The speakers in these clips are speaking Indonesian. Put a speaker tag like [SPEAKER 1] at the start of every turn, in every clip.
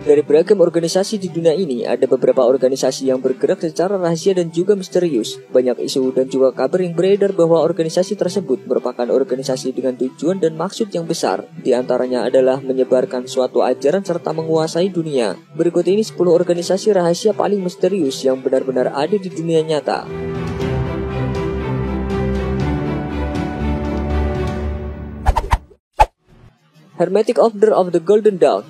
[SPEAKER 1] Dari beragam organisasi di dunia ini, ada beberapa organisasi yang bergerak secara rahasia dan juga misterius. Banyak isu dan juga kabar yang beredar bahwa organisasi tersebut merupakan organisasi dengan tujuan dan maksud yang besar. Di antaranya adalah menyebarkan suatu ajaran serta menguasai dunia. Berikut ini 10 organisasi rahasia paling misterius yang benar-benar ada di dunia nyata. Hermetic Order of the Golden Dawn.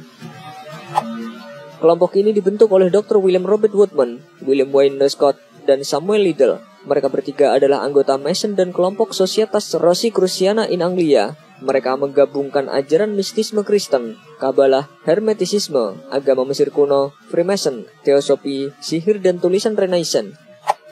[SPEAKER 1] Kelompok ini dibentuk oleh Dr. William Robert Woodman, William Wayne Scott, dan Samuel Liddell. Mereka bertiga adalah anggota Mason dan kelompok Societas Rosicruciana in Anglia. Mereka menggabungkan ajaran mistisme Kristen, Kabalah, Hermetisisme, agama Mesir kuno, Freemason, teosofi, sihir, dan tulisan Renaissance.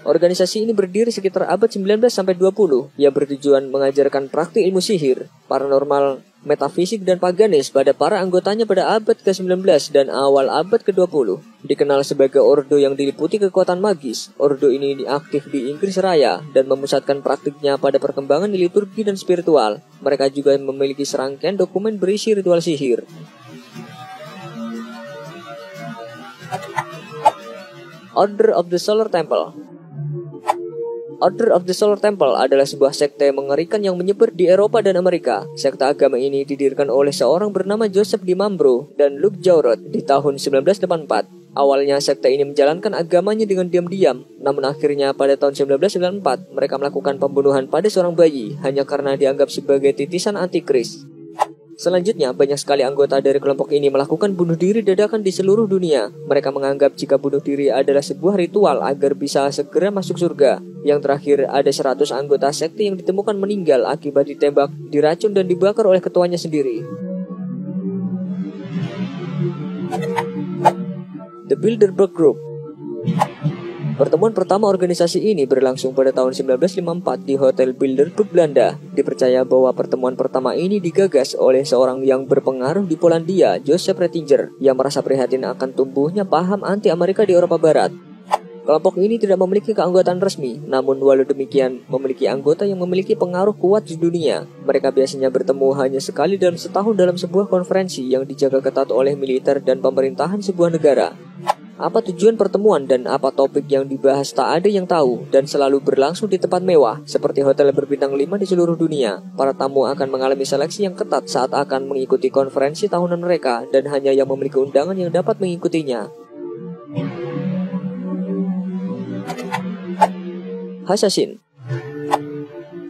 [SPEAKER 1] Organisasi ini berdiri sekitar abad 19-20 yang bertujuan mengajarkan praktik ilmu sihir, paranormal, metafisik, dan paganis pada para anggotanya pada abad ke-19 dan awal abad ke-20. Dikenal sebagai ordo yang diliputi kekuatan magis, ordo ini aktif di Inggris Raya dan memusatkan praktiknya pada perkembangan liturgi dan spiritual. Mereka juga memiliki serangkaian dokumen berisi ritual sihir. Order of the Solar Temple. Order of the Solar Temple adalah sebuah sekte mengerikan yang menyebar di Eropa dan Amerika. Sekte agama ini didirikan oleh seorang bernama Joseph Di Mambro dan Luke Jarrod di tahun 1984. Awalnya sekte ini menjalankan agamanya dengan diam-diam, namun akhirnya pada tahun 1994 mereka melakukan pembunuhan pada seorang bayi hanya karena dianggap sebagai titisan antikris. Selanjutnya, banyak sekali anggota dari kelompok ini melakukan bunuh diri dadakan di seluruh dunia. Mereka menganggap jika bunuh diri adalah sebuah ritual agar bisa segera masuk surga. Yang terakhir, ada 100 anggota sekte yang ditemukan meninggal akibat ditembak, diracun, dan dibakar oleh ketuanya sendiri. The Bilderberg Group. Pertemuan pertama organisasi ini berlangsung pada tahun 1954 di Hotel Bilderberg, Belanda. Dipercaya bahwa pertemuan pertama ini digagas oleh seorang yang berpengaruh di Polandia, Joseph Ratzinger, yang merasa prihatin akan tumbuhnya paham anti-Amerika di Eropa Barat. Kelompok ini tidak memiliki keanggotaan resmi, namun walau demikian memiliki anggota yang memiliki pengaruh kuat di dunia. Mereka biasanya bertemu hanya sekali dalam setahun dalam sebuah konferensi yang dijaga ketat oleh militer dan pemerintahan sebuah negara. Apa tujuan pertemuan dan apa topik yang dibahas tak ada yang tahu dan selalu berlangsung di tempat mewah seperti hotel berbintang 5 di seluruh dunia. Para tamu akan mengalami seleksi yang ketat saat akan mengikuti konferensi tahunan mereka dan hanya yang memiliki undangan yang dapat mengikutinya. Hassassin.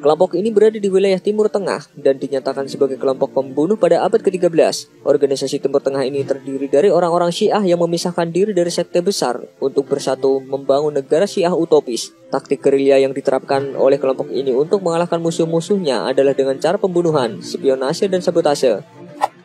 [SPEAKER 1] Kelompok ini berada di wilayah Timur Tengah dan dinyatakan sebagai kelompok pembunuh pada abad ke-13. Organisasi Timur Tengah ini terdiri dari orang-orang Syiah yang memisahkan diri dari sekte besar untuk bersatu membangun negara Syiah utopis. Taktik gerilya yang diterapkan oleh kelompok ini untuk mengalahkan musuh-musuhnya adalah dengan cara pembunuhan, spionase, dan sabotase.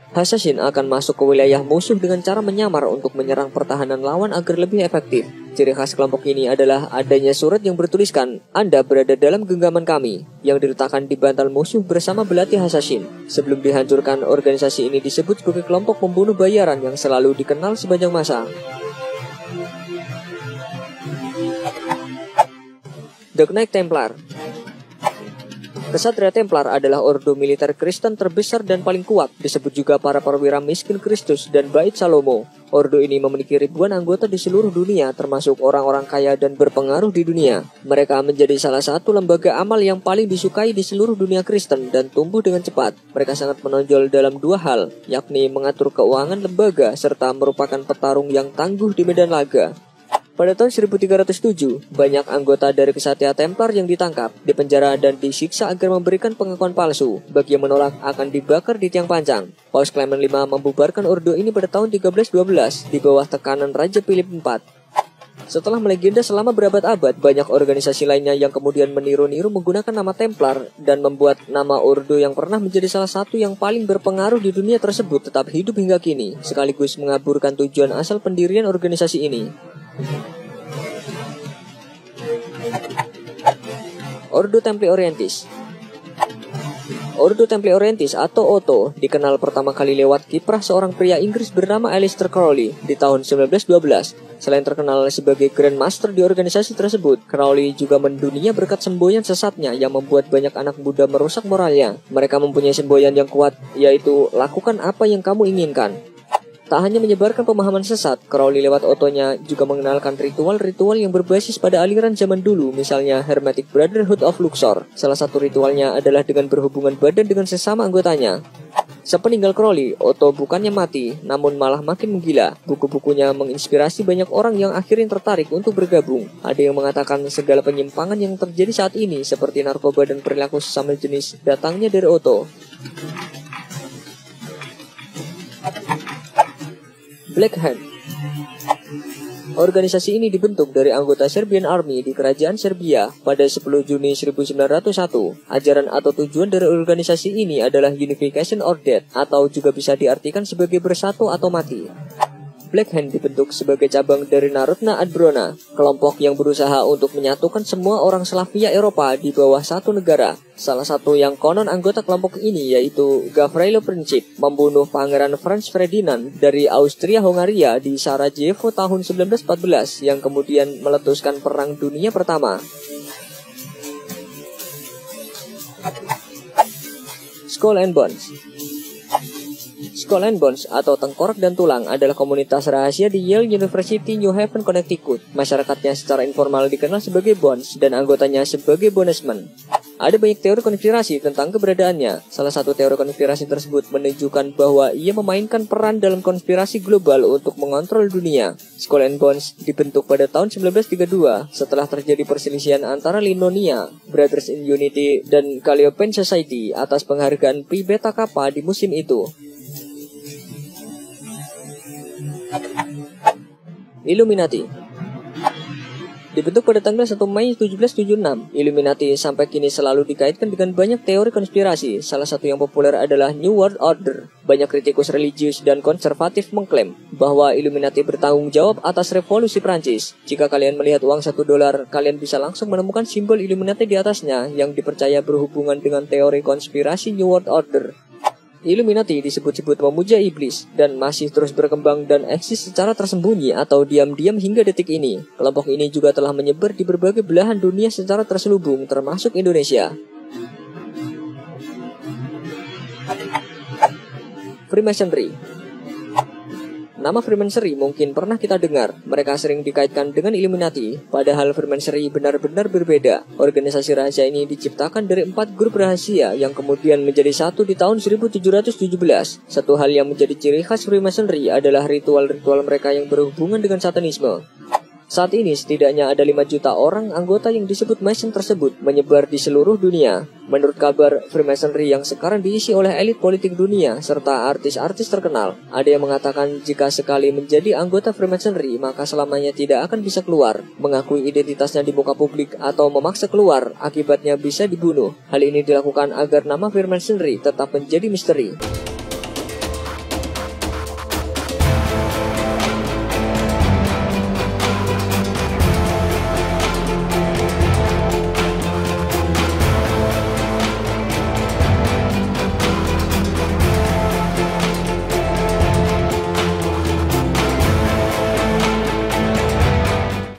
[SPEAKER 1] Hassassin akan masuk ke wilayah musuh dengan cara menyamar untuk menyerang pertahanan lawan agar lebih efektif. Ciri khas kelompok ini adalah adanya surat yang bertuliskan, "Anda berada dalam genggaman kami," yang diletakkan di bantal musuh bersama belati Hassassin. Sebelum dihancurkan, organisasi ini disebut sebagai kelompok pembunuh bayaran yang selalu dikenal sepanjang masa. The Knights Templar. Kesatria Templar adalah ordo militer Kristen terbesar dan paling kuat, disebut juga para perwira miskin Kristus dan Bait Salomo. Ordo ini memiliki ribuan anggota di seluruh dunia, termasuk orang-orang kaya dan berpengaruh di dunia. Mereka menjadi salah satu lembaga amal yang paling disukai di seluruh dunia Kristen dan tumbuh dengan cepat. Mereka sangat menonjol dalam dua hal, yakni mengatur keuangan lembaga serta merupakan petarung yang tangguh di medan laga. Pada tahun 1307, banyak anggota dari Kesatria Templar yang ditangkap, dipenjara, dan disiksa agar memberikan pengakuan palsu. Bagi yang menolak akan dibakar di tiang panjang. Paus Clement V membubarkan ordo ini pada tahun 1312 di bawah tekanan Raja Philip IV. Setelah melegenda selama berabad-abad, banyak organisasi lainnya yang kemudian meniru-niru menggunakan nama Templar dan membuat nama ordo yang pernah menjadi salah satu yang paling berpengaruh di dunia tersebut tetap hidup hingga kini, sekaligus mengaburkan tujuan asal pendirian organisasi ini. Ordo Templi Orientis. Ordo Templi Orientis atau Otto dikenal pertama kali lewat kiprah seorang pria Inggris bernama Aleister Crowley di tahun 1912. Selain terkenal sebagai Grand Master di organisasi tersebut, Crowley juga mendunia berkat semboyan sesatnya yang membuat banyak anak muda merusak moralnya. Mereka mempunyai semboyan yang kuat, yaitu lakukan apa yang kamu inginkan. Tak hanya menyebarkan pemahaman sesat, Crowley lewat Otto-nya juga mengenalkan ritual-ritual yang berbasis pada aliran zaman dulu, misalnya Hermetic Brotherhood of Luxor. Salah satu ritualnya adalah dengan berhubungan badan dengan sesama anggotanya. Sepeninggal Crowley, Otto bukannya mati, namun malah makin menggila. Buku-bukunya menginspirasi banyak orang yang akhirnya tertarik untuk bergabung. Ada yang mengatakan segala penyimpangan yang terjadi saat ini, seperti narkoba dan perilaku sesama jenis, datangnya dari Otto. Black Hand. Organisasi ini dibentuk dari anggota Serbian Army di Kerajaan Serbia pada 10 Juni 1901. Ajaran atau tujuan dari organisasi ini adalah Unification or Death, atau juga bisa diartikan sebagai bersatu atau mati. Black Hand dibentuk sebagai cabang dari Narodna Odbrana, kelompok yang berusaha untuk menyatukan semua orang Slavia Eropa di bawah satu negara. Salah satu yang konon anggota kelompok ini yaitu Gavrilo Princip, membunuh Pangeran Franz Ferdinand dari Austria-Hongaria di Sarajevo tahun 1914 yang kemudian meletuskan Perang Dunia Pertama. Skull and Bones. Skull and Bones atau Tengkorak dan Tulang adalah komunitas rahasia di Yale University, New Haven, Connecticut. Masyarakatnya secara informal dikenal sebagai Bones dan anggotanya sebagai Bonesmen. Ada banyak teori konspirasi tentang keberadaannya. Salah satu teori konspirasi tersebut menunjukkan bahwa ia memainkan peran dalam konspirasi global untuk mengontrol dunia. Skull and Bones dibentuk pada tahun 1932 setelah terjadi perselisihan antara Linonia, Brothers in Unity, dan Calliope Society atas penghargaan Pi Beta Kappa di musim itu. Illuminati. Dibentuk pada tanggal 1 Mei 1776, Illuminati sampai kini selalu dikaitkan dengan banyak teori konspirasi. Salah satu yang populer adalah New World Order. Banyak kritikus religius dan konservatif mengklaim bahwa Illuminati bertanggung jawab atas revolusi Prancis. Jika kalian melihat uang $1, kalian bisa langsung menemukan simbol Illuminati di atasnya yang dipercaya berhubungan dengan teori konspirasi New World Order. Illuminati disebut-sebut memuja iblis dan masih terus berkembang dan eksis secara tersembunyi atau diam-diam hingga detik ini. Kelompok ini juga telah menyebar di berbagai belahan dunia secara terselubung, termasuk Indonesia. Freemasonry. Nama Freemasonry mungkin pernah kita dengar. Mereka sering dikaitkan dengan Illuminati, padahal Freemasonry benar-benar berbeda. Organisasi rahasia ini diciptakan dari 4 grup rahasia yang kemudian menjadi satu di tahun 1717. Satu hal yang menjadi ciri khas Freemasonry adalah ritual-ritual mereka yang berhubungan dengan satanisme. Saat ini setidaknya ada 5 juta orang anggota yang disebut Mason tersebut menyebar di seluruh dunia. Menurut kabar, Freemasonry yang sekarang diisi oleh elit politik dunia serta artis-artis terkenal. Ada yang mengatakan jika sekali menjadi anggota Freemasonry maka selamanya tidak akan bisa keluar. Mengakui identitasnya di muka publik atau memaksa keluar, akibatnya bisa dibunuh. Hal ini dilakukan agar nama Freemasonry tetap menjadi misteri.